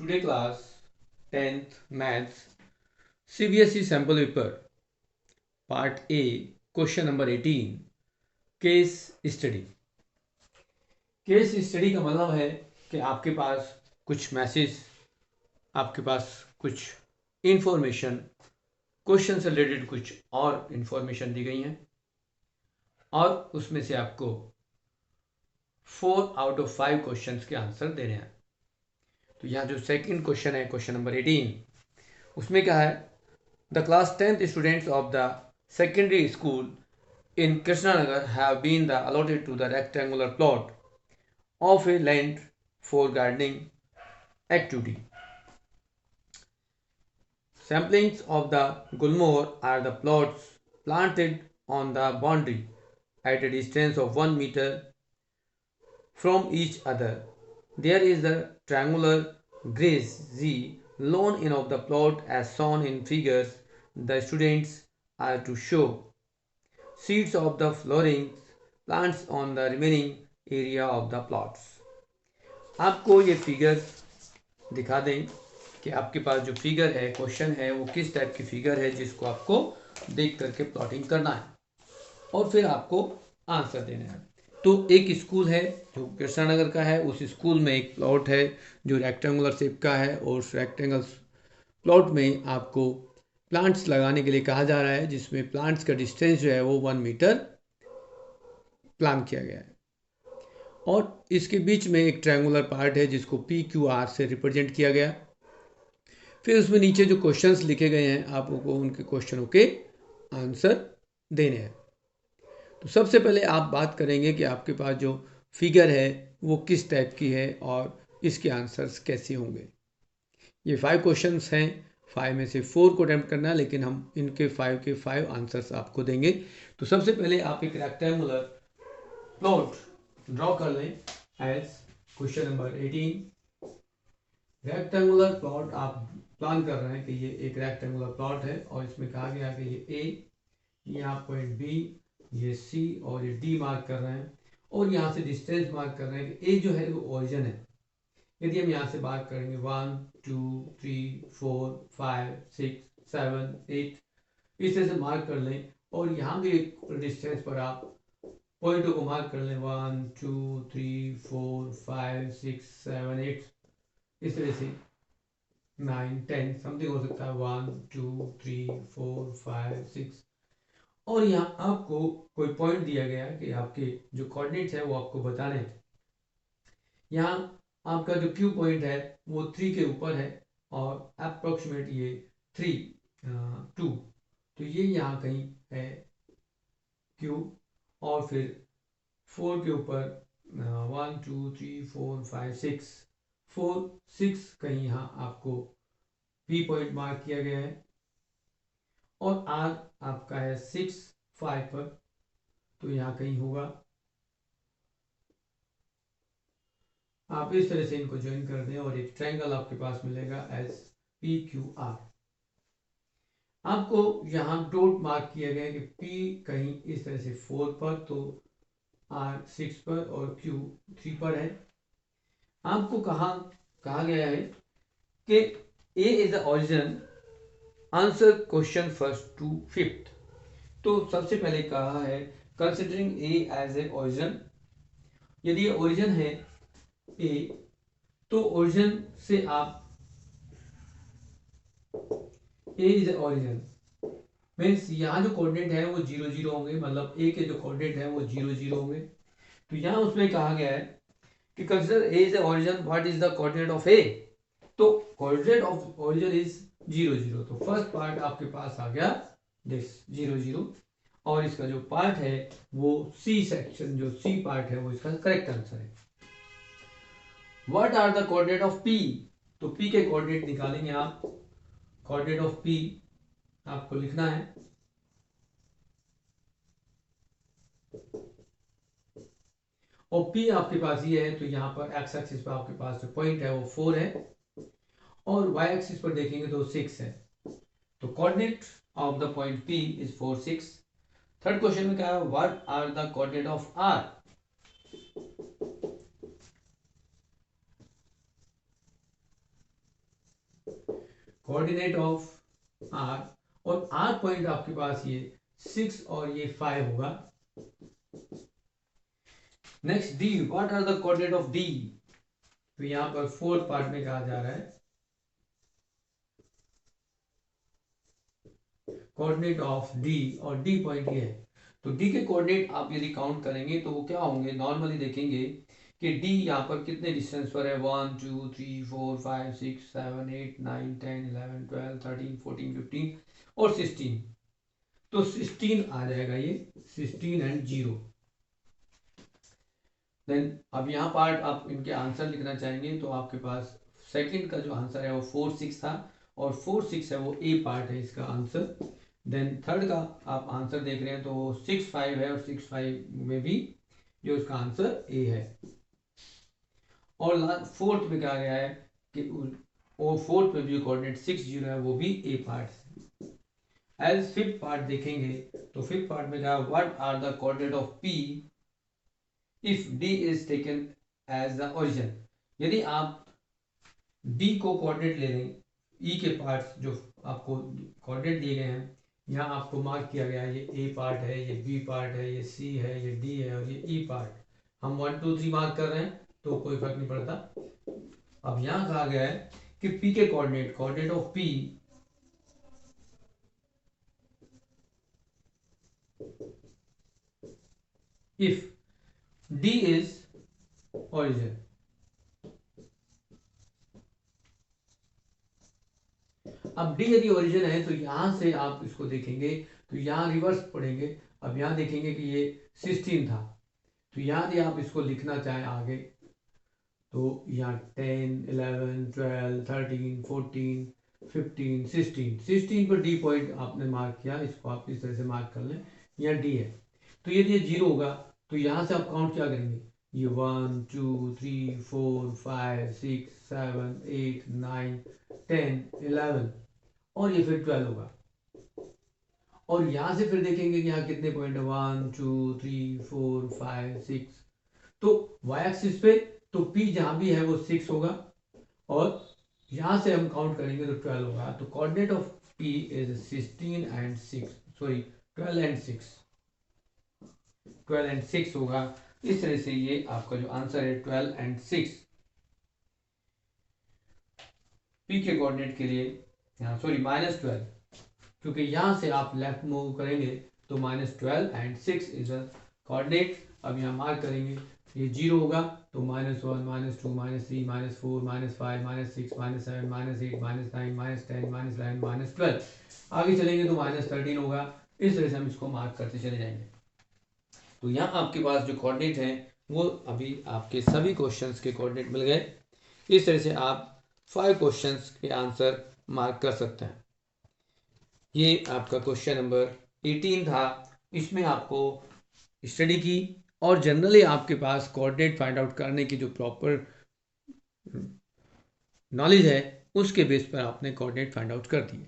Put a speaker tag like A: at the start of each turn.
A: Today class 10th Maths CBSE sample paper part A question number 18 case study. Case study का मतलब है कि आपके पास कुछ मैसेज, आपके पास कुछ इंफॉर्मेशन, क्वेश्चन से रिलेटेड कुछ और इंफॉर्मेशन दी गई हैं और उसमें से आपको 4 आउट ऑफ 5 क्वेश्चंस के आंसर देने हैं। तो यहाँ जो सेकंड क्वेश्चन है, क्वेश्चन नंबर 18, उसमें क्या है? The class 10th students of the secondary school in Krishnanagar have been allotted to the rectangular plot of a land for gardening activity. Samplings of the Gulmohar are the plots planted on the boundary at a distance of 1 meter from each other. There is the triangular grassy lawn in of the plot as shown in figures. The students are to show seeds of the flowering plants on the remaining area of the plots. आपको ये figure दिखा दें कि आपके पास जो figure है, question है, वो किस टाइप की फिगर है जिसको आपको देख करके प्लॉटिंग करना है और फिर आपको आंसर देना है। तो एक स्कूल है जो कृष्णानगर का है, उस स्कूल में एक प्लॉट है जो रेक्टेंगुलर शेप का है और उस रेक्टेंगल प्लॉट में आपको प्लांट्स लगाने के लिए कहा जा रहा है, जिसमें प्लांट्स का डिस्टेंस जो है वो 1 मीटर प्लान किया गया है और इसके बीच में एक ट्रायंगुलर पार्ट है जिसको PQR से रिप्रेजेंट किया गया। फिर उसमें नीचे जो क्वेश्चंस लिखे गए हैं आपको उनके क्वेश्चनों के आंसर देने हैं। तो सबसे पहले आप बात करेंगे कि आपके पास जो फिगर है वो किस टाइप की है और इसके आंसर्स कैसे होंगे। ये 5 क्वेश्चंस हैं, 5 में से 4 को अटेम्प्ट करना है, लेकिन हम इनके 5 के 5 आंसर्स आपको देंगे। तो सबसे पहले आप एक रेक्टेंगुलर प्लॉट ड्रॉ कर लें as question number 18। Rectangular plot आप प्लान कर रहे हैं कि ये एक रेक्टेंगुलर प्लॉट है और इसमें कहा गया कि ये ए, यहाँ पॉइंट बी, ये सी और ये डी मार्क कर रहे हैं और यहाँ से डिस्टेंस मार्क कर रहे हैं कि ए जो है वो ओरिजिन है। यदि हम यहाँ से बात करेंगे 1 2 3 4 5 6 7 8 इस तरह से मार्क कर लें और यहाँ के डिस्टेंस पर आप पॉइंटों को मार्क कर लें 1 2 3 4 5 6 7 8 इस तरह से 9 10 समथिंग हो सकता है 1 2 3 4 5 6 और यहाँ आपको कोई पॉइंट दिया गया है कि आपके जो कोऑर्डिनेट्स है वो आपको बताने हैं। यहाँ आपका जो क्यू पॉइंट है वो 3 के ऊपर है और अप्रोक्सीमेट ये 2 तो ये यहाँ कहीं है क्यू और फिर 4 के ऊपर 1 2 3 4 5 6 4 6 कहीं यहाँ आपको पी पॉइंट मार्क किया गया है और आर आपका है 6 5 पर, तो यहाँ कहीं होगा। आप इस तरह से इनको ज्वाइन कर दें और एक ट्रायंगल आपके पास मिलेगा एज PQR। आपको यहाँ डॉट मार्क किया गया है कि P कहीं इस तरह से 4 पर, तो R 6 पर और Q 3 पर है। आपको कहा गया है कि A is the origin, answer question first to fifth. तो सबसे पहले कहा है considering A as a origin. यदि ये ओरिजिन है A, तो ओरिजिन से आप A is a origin means यहाँ जो कोऑर्डिनेट है वो 0 0 होंगे, मतलब A के जो कोऑर्डिनेट है वो 0 0 होंगे। तो यहाँ उसमें कहा गया है कि consider A is a origin, what is the coordinate of A, तो कोऑर्डिनेट ऑफ ओरिजिन इज 0 0। तो फर्स्ट पार्ट आपके पास आ गया दिस 0 0 और इसका जो पार्ट है वो सी सेक्शन, जो सी पार्ट है वो इसका करेक्ट आंसर है। What are the coordinate of P, तो P के कोऑर्डिनेट निकालेंगे आप। कोऑर्डिनेट ऑफ P आपको लिखना है और P आपके पास ये है, तो यहाँ पर एक्स एक्सिस पर आपके पास जो पॉइंट है वो 4 है और वाई एक्सिस पर देखेंगे तो 6 है। तो coordinate of the point P is 4 6। Third question में क्या है, what are the coordinate of R, coordinate of R, और आर पॉइंट आपके पास ये 6 और ये 5 होगा। Next D, what are the coordinate of D? तो यहां पर फोर्थ पार्ट में कहा जा रहा है कोऑर्डिनेट ऑफ डी, और डी पॉइंट ये है। तो डी के कोऑर्डिनेट आप यदि काउंट करेंगे तो वो क्या होंगे, नॉर्मली देखेंगे कि डी यहाँ पर कितने डिस्टेंस पर है, 1 2 3 4 5 6 7 8 9 10 11 12 13 14 15 और 16। तो 16 आ जाएगा ये, 16 एंड 0। देन अब यहाँ पार्ट आप इनके आंसर लिखना चाहेंगे तो आपके पास सेकंड का जो आंसर है वो 4 6 था, और 4 6 है वो ए पार्ट है इसका आंसर। देन थर्ड का आप आंसर देख रहे हैं तो 6 5 है, और 6 5 में भी जो इसका आंसर ए है। और फोर्थ में क्या गया है कि और फोर्थ में भी जो कोऑर्डिनेट 6 0 है वो भी ए पार्ट है। एज फिफ्थ पार्ट देखेंगे तो फिफ्थ पार्ट में क्या, what are the coordinate of P if D is taken as the origin? यदि आप डी को कोऑर्डिनेट ले लें, ई के पार्ट्स जो आपको कोऑर्डिनेट दिए गए हैं, यहाँ आपको मार्क किया गया है, ये ए पार्ट है, ये बी पार्ट है, ये सी है, ये डी है और ये ई पार्ट। हम 1 2 3 मार्क कर रहे हैं तो कोई फर्क नहीं पड़ता। अब यहां कहा गया है कि पी के coordinate of P if D is origin. अब डी यदि ओरिजिन है तो यहां से आप इसको देखेंगे तो यहां रिवर्स पढ़ेंगे। अब यहां देखेंगे कि ये 16 था, तो यहां यदि आप इसको लिखना चाहें आगे तो यहाँ 10 11 12 13 14 15 16 पर डी पॉइंट आपने मार्क किया, इसको आप इस तरह से मार्क कर लें, यहाँ डी है। तो यदि ये 0 होगा तो यहाँ से आप काउंट क्या करेंगे, ये 1 2 3 4 5 6 7 8 9 10 11 और ये फिर 12 होगा। और यहाँ से फिर देखेंगे कि यहाँ कितने पॉइंट है, 1 2 3 4 5 6। तो वाई एक्सिस पे तो P जहां भी है वो 6 होगा, और यहां से हम काउंट करेंगे तो 12 होगा। तो coordinate of P is 16 and 6, sorry 12 and 6, 12 and 6 होगा। इस तरह से ये आपका जो आंसर है 12 एंड 6 P के कोऑर्डिनेट के लिए, सॉरी -12, क्योंकि यहां से आप लेफ्ट मूव करेंगे तो -12 एंड 6 इज अ कोऑर्डिनेट। अब यहाँ मार्क करेंगे, ये 0 होगा तो -1 -2 -3 -4 -5 -6 -7 -8 -9 -10 -11 -12, आगे चलेंगे तो -13 होगा। इस तरह से हम इसको मार्क करते चले जाएंगे। तो यहाँ आपके पास जो कोऑर्डिनेट हैं वो अभी आपके सभी क्वेश्चंस के कोऑर्डिनेट मिल गए। इस तरह से आप 5 क्वेश्चंस के आंसर मार्क कर सकते हैं। ये आपका क्वेश्चन नंबर 18 था। इसमें आपको स्टडी की और जनरली आपके पास कोऑर्डिनेट फाइंड आउट करने की जो प्रॉपर नॉलेज है उसके बेस पर आपने कोऑर्डिनेट फाइंड आउट कर दिए।